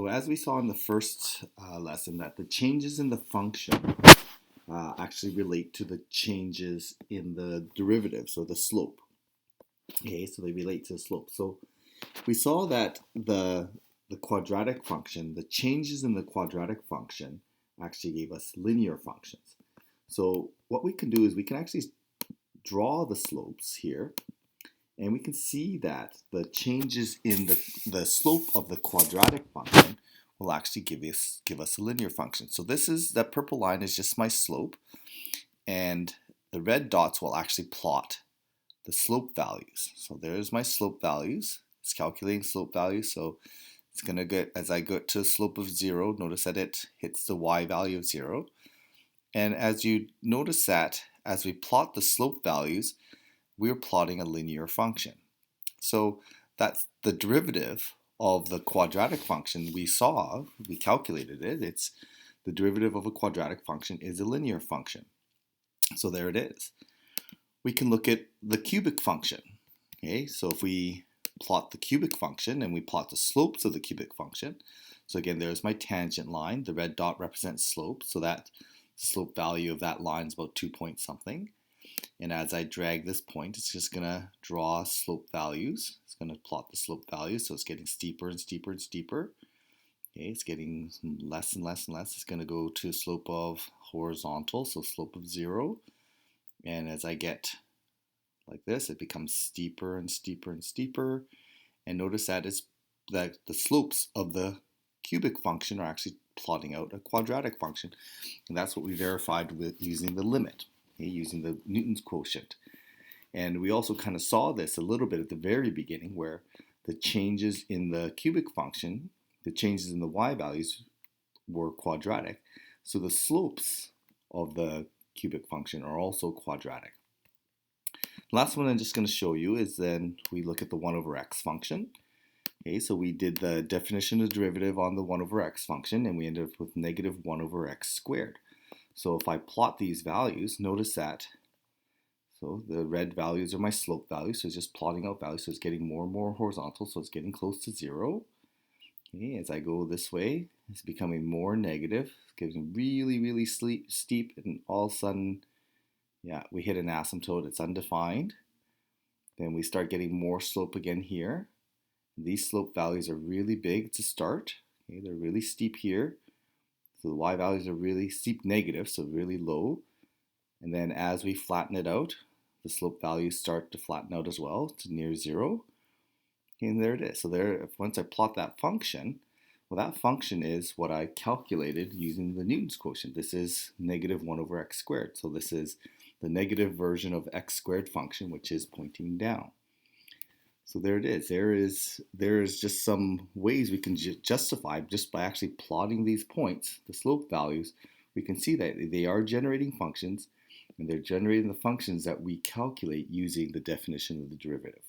So as we saw in the first lesson, that the changes in the function actually relate to the changes in the derivative, so the slope. Okay, so they relate to the slope. So we saw that the quadratic function, the changes in the quadratic function actually gave us linear functions. So what we can do is we can actually draw the slopes here, and we can see that the changes in the slope of the quadratic function will actually give us a linear function. So that purple line is just my slope, and the red dots will actually plot the slope values. So there's my slope values. It's calculating slope values. So it's going to get, as I go to a slope of 0, notice that it hits the y value of 0. And as you notice that as we plot the slope values, we're plotting a linear function. So that's the derivative of the quadratic function we calculated it. It's the derivative of a quadratic function is a linear function. So there it is. We can look at the cubic function. Okay, so if we plot the cubic function and we plot the slopes of the cubic function, so again, there's my tangent line. The red dot represents slope, so that the slope value of that line is about 2 point something. And as I drag this point, it's just going to draw slope values. It's going to plot the slope values, so it's getting steeper and steeper and steeper. Okay, it's getting less and less and less. It's going to go to a slope of horizontal, so slope of 0. And as I get like this, it becomes steeper and steeper and steeper. And notice that the slopes of the cubic function are actually plotting out a quadratic function. And that's what we verified with using the limit, okay, using the Newton's quotient. And we also kind of saw this a little bit at the very beginning, where the changes in the cubic function, the changes in the y values were quadratic. So the slopes of the cubic function are also quadratic. The last one I'm just going to show you is then we look at the 1 over x function. Okay, so we did the definition of the derivative on the 1 over x function, and we ended up with negative 1 over x squared. So if I plot these values, notice that, so the red values are my slope values, so it's just plotting out values, so it's getting more and more horizontal, so it's getting close to 0. Okay, as I go this way, it's becoming more negative. It's getting really, really steep, and all of a sudden, yeah, we hit an asymptote. It's undefined. Then we start getting more slope again here. These slope values are really big to start. Okay, they're really steep here. So the y values are really steep negative, so really low. And then as we flatten it out, the slope values start to flatten out as well to near 0. And there it is. So there, once I plot that function, well, that function is what I calculated using the Newton's quotient. This is negative 1 over x squared. So this is the negative version of x squared function, which is pointing down. So there it is. There is just some ways we can justify just by actually plotting these points, the slope values. We can see that they are generating functions, and they're generating the functions that we calculate using the definition of the derivative.